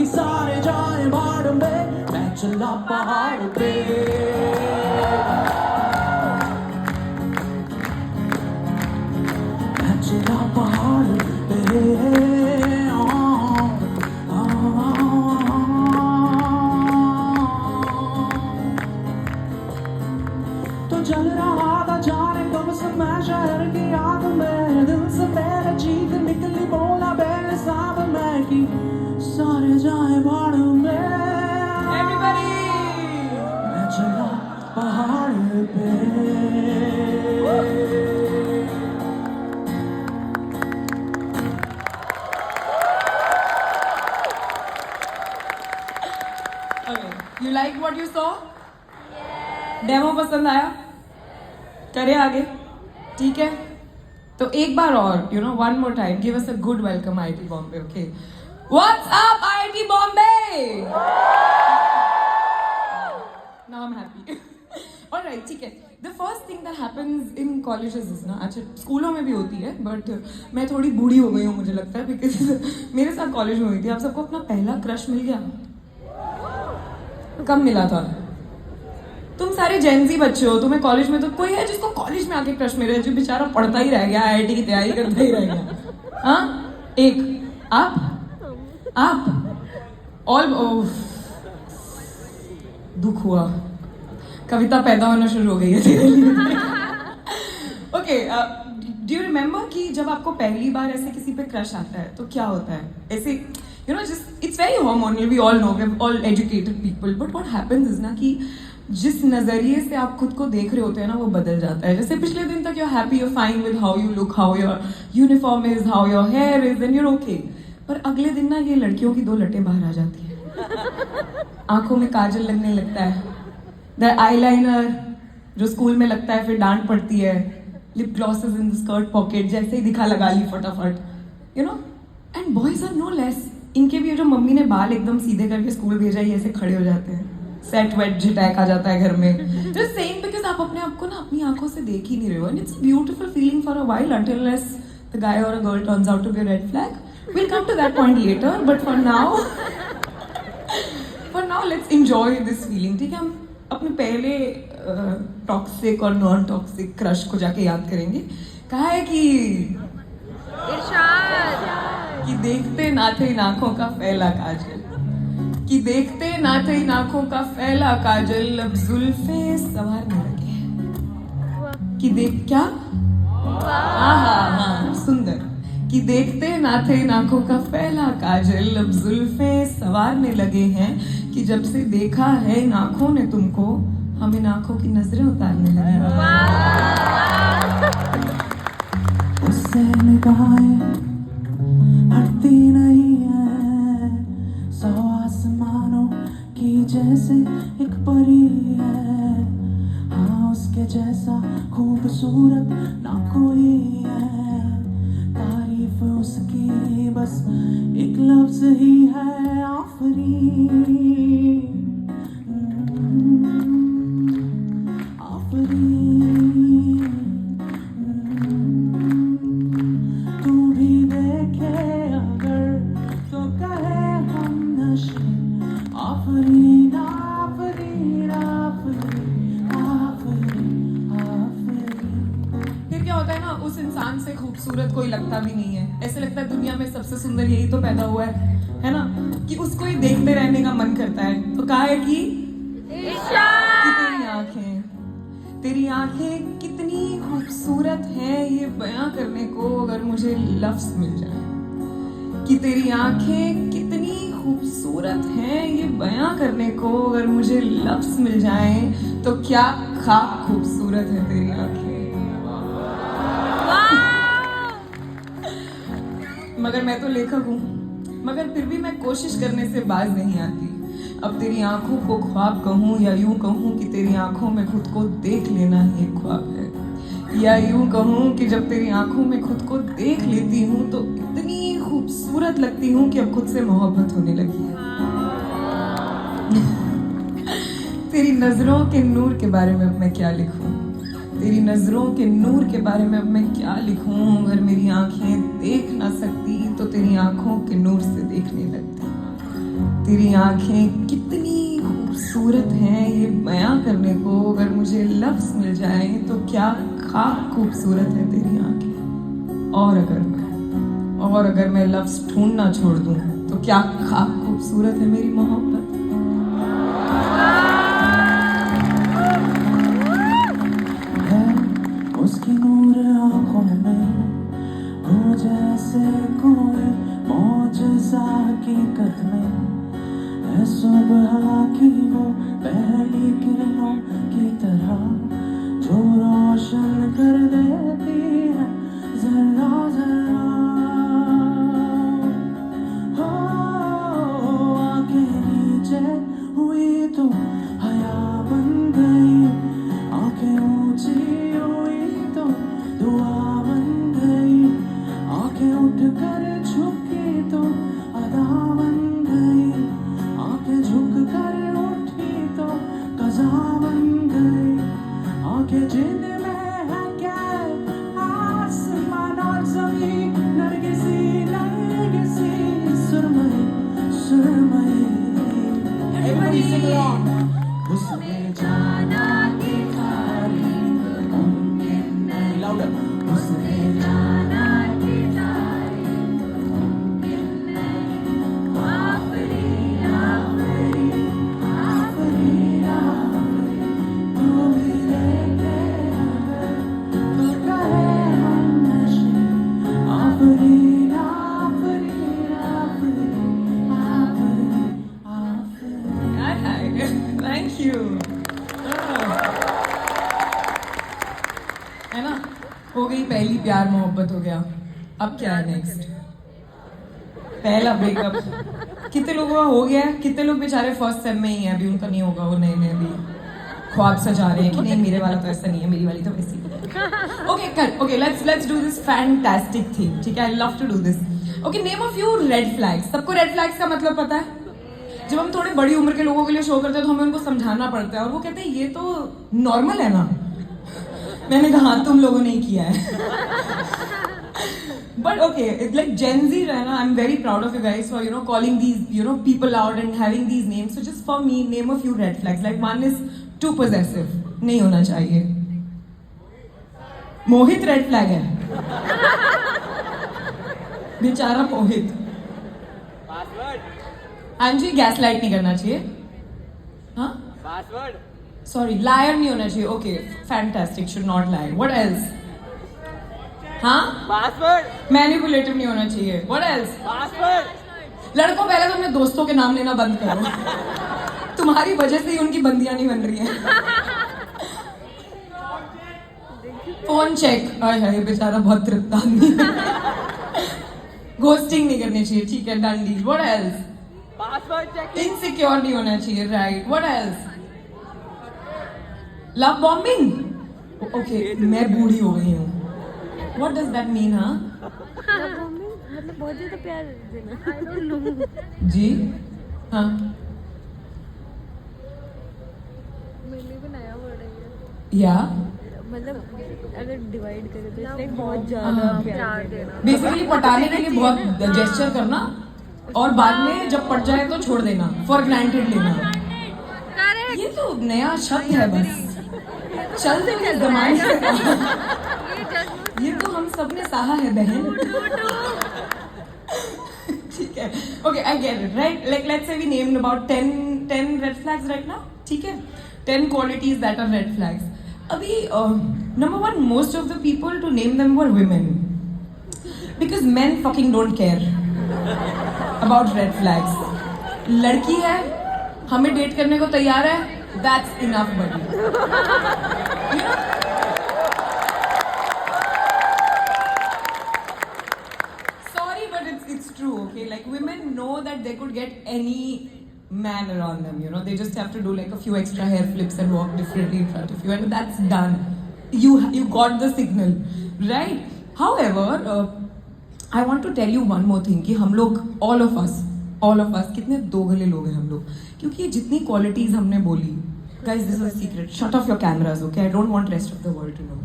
सारे जाए बाढ़ में, मैं चला पहाड़ पे। मैं चला पहाड़ पे। तो जल रहा था जाने कब से मैं शहर की आग में, दिल से मेरे चीख निकली बोला बेहिसाब मैं कि सारे जाए बाढ़ में। Everybody! मैं चला पहाड़ पे। Okay, you like what you saw? Demo पसंद आया? करे आगे, ठीक है? तो एक बार और, you know, one more time, give us a good welcome, IIT Bombay, okay? What's up, IIT Bombay? Now I'm happy. Alright, ठीक है. The first thing that happens in colleges is ना, अच्छा स्कूलों में भी होती है, but मैं थोड़ी बूढ़ी हो गई हूँ मुझे लगता है, because मेरे साथ कॉलेज में हुई थी. आप सबको अपना पहला क्रश मिल गया? कब मिला था? तुम सारे जेनजी बच्चे हो, तुम्हें कॉलेज में तो कोई है जिसको कॉलेज में आके क्रश मिले, जो बेचारा पढ़ता ही रह गया, आईआईटी की तैयारी करता ही रह गया? हाँ, एक आप ऑल दुख हुआ, कविता पैदा होना शुरू हो गई है तेरे लिए। ओके, डू यू रिमेम्बर कि जब आपको पहली बार ऐसे किसी पे क्रश आता है तो क्या होता है? ऐसे you know just it's very hormonal, we all know, we are all educated people, but what happens is ना कि जिस नजरिए से आप खुद को देख रहे होते हैं ना, वो बदल जाता है. जैसे पिछले दिन तक you're happy, you're fine with how you look, how your uniform is, how your hair is, and you're okay. पर अगले दिन ना ये लड़कियों की दो लटें बाहर आ जाती हैं. आंखों में काजल लगने लगता है, द आईलाइनर जो स्कूल में लगता है फिर डांट पड़ती है, lip glosses in the skirt pocket, जैसे ही दिखा लगा ली फटाफट, you know. And boys are no less. इनके भी जो मम्मी ने बाल एकदम सीधे करके स्कूल भेजा ही ऐसे खड़े हो जाते हैं, सेट वेट झटैक आ जाता है घर में. जस्ट सेइंग बिकॉज आप अपने आप को ना अपनी आंखों से देख ही नहीं रहे हो. And it's a beautiful feeling for a while until unless the guy or a girl turns out to be a red flag. We'll come to that point later, but for now let's enjoy this feeling. ठीक है, हम अपने पहले toxic और non toxic crush को जाके याद करेंगे. कहा है कि इरशाद कि देखते ना थे इन आंखों का फैला काजल, कि देखते ना थे इन आंखों का फैला काजल, अब जुल्फे सवारने लगे. कि देख क्या हाँ सुंदर. कि देखते ना थे इन आंखों का फैला काजल, अब जुल्फे सवारने लगे हैं. कि जब से देखा है इन आंखों ने तुमको, हम इन आंखों की नजरें उतारने लगे. उससे निगाहें हटती नहीं है, सौ आसमानों की जैसे एक परी है. हाँ, उसके जैसा खूबसूरत ना कोई है. तारीफ उसकी बस एक लफ्ज ही है, आफरीन आफरीन. तू भी देखे अगर तो कहे हम नशे, आफरीन आफरीन आफरीन आफरीन आफरीन. फिर क्या होता है ना, उस इंसान से खूबसूरत कोई लगता भी नहीं है. ऐसे लगता है दुनिया में सबसे सुंदर यही तो पैदा हुआ है ना, कि उसको ही देखते रहने का मन करता है. तो कहा है कि तेरी आंखें कितनी खूबसूरत हैं, ये बयां करने को अगर मुझे लफ्ज मिल जाए. कि तेरी आंखें कितनी खूबसूरत हैं, ये बयां करने को अगर मुझे लफ्ज मिल जाए, तो क्या खाक खूबसूरत है तेरी आंखें. मगर मैं तो लेखक हूँ, मगर फिर भी मैं कोशिश करने से बाज नहीं आती. अब तेरी आंखों को ख्वाब कहूँ या यूं कहूँ कि तेरी आंखों में खुद को देख लेना ही एक ख्वाब है. या यूं कहूँ कि जब तेरी आंखों में खुद को देख लेती हूँ तो इतनी खूबसूरत लगती हूँ कि अब खुद से मोहब्बत होने लगी है. तेरी नजरों के नूर के बारे में अब मैं क्या लिखूं, तेरी नजरों के नूर के बारे में अब मैं क्या लिखूं. अगर मेरी आंखें देख ना सकती तो तेरी आंखों के नूर से देखने लगती. तेरी आंखें कितनी खूबसूरत हैं, ये बयां करने को अगर मुझे लफ्ज मिल जाए तो क्या खाक खूबसूरत है तेरी आंखें। और अगर मैं लफ्ज ढूंढना छोड़ दूं तो क्या खाक खूबसूरत है मेरी मोहब्बत। है उसकी नूर आंखों में हो जैसे कोई मौजज़ा हकीकत में है, सुबह की वो पहली किरणों की तरह जो रोशन कर देती है जरा जरा। हो आंखें नीचे हुई तो हया बन गई, आंखें ऊंची हुई तो दुआ बन गई, आंखें उठकर झुकी तो अदा बन गई, आंखें झुककर उठी तो कज़ा बन गई, आंखें जिनमें है क्या आसमान और ज़मीन, नरगिसी नरगिसी सुरमई सुरमई। Everybody sing along. उसने जाना कि तारीफ मुमकिन नहीं, louder. उसने जाना कि तारीफ मुमकिन नहीं, आफरी आफरी आफरी आफरी तू भी लेके अगर तो कहे हम नशे, आफरी आफरी आफरी आफरी आफरी। Thank you. है ना, हो गई पहली प्यार मोहब्बत हो गया, अब क्या है नेक्स्ट? पहला ब्रेकअप कितने लोगों का हो गया है? कितने लोग बेचारे फर्स्ट सेम में ही हैं, अभी उनका नहीं होगा, वो नए नए भी ख्वाब सजा रहे हैं कि नहीं मेरे वाला तो ऐसा नहीं है, मेरी वाली तो वैसी। Okay let's do this fantastic thing, ठीक है? I love to do this. Okay, name of you red flags. सबको रेड फ्लैग्स का मतलब पता है? जब हम थोड़े बड़ी उम्र के लोगों के लिए शो करते हैं तो हमें उनको समझाना पड़ता है और वो कहते हैं ये तो नॉर्मल है ना। मैंने कहा हाँ, तुम लोगों ने ही किया है। But okay, it's like Gen Z, right? I'm very proud of you guys for calling these people out and having these names. So just for me, name a few red flags. Like one is too possessive, नहीं होना चाहिए। मोहित red flag है, बेचारा मोहित। हाँ जी, gas light नहीं करना चाहिए। हाँ, सॉरी, लायर नहीं होना चाहिए। Okay, fantastic, should not lie. What else? हाँ, मैनिपुलेटिव नहीं होना चाहिए। What else? लड़कों, पहले तो अपने दोस्तों के नाम लेना बंद करो। तुम्हारी वजह से ही उनकी बंदियां नहीं बन रही हैं। फोन चेक, हाय बेचारा बहुत तृप्त आदमी है। घोस्टिंग नहीं करनी चाहिए, ठीक है, done deal. What else? Insecure नहीं होना चाहिए, right. What else? Love bombing. Okay, मैं बूढ़ी हो गई हूँ। What does that mean, हाँ? मतलब बहुत ज्यादा प्यार देना। I don't know. जी, हाँ। मेरे लिए भी नया वर्ड है ये। या मतलब अगर डिवाइड करें तो इसलिए बहुत ज्यादा प्यार देना। बेसिकली पटाने के लिए बहुत जेस्चर करना और बाद में जब पट जाए तो छोड़ देना, फॉर ग्रांटेड लेना। ये तो नया शब्द है, बस चलते हुए जमाने का। ये तो हम सब ने सहा है बहन। ठीक है, okay, I get it, right? Like let's say we named about 10 red flags right now, ठीक है? 10 qualities that are red flags. अभी number 1, most of the people to name them were women, because men fucking don't care about red flags. लड़की है, हमें date करने को तैयार है, that's enough buddy. You know? Sorry, but it's true, okay? Like women know that they could get any man around them, they just have to do like a few extra hair flips and walk differently in front of you, and that's done. You got the signal, right? However, I want to tell you one more thing कि हम लोग all of us कितने दोगले लोग हैं हम लोग, क्योंकि जितनी qualities हमने बोली, guys, this is a secret. Shut off your cameras, okay? I don't want rest of the world to know.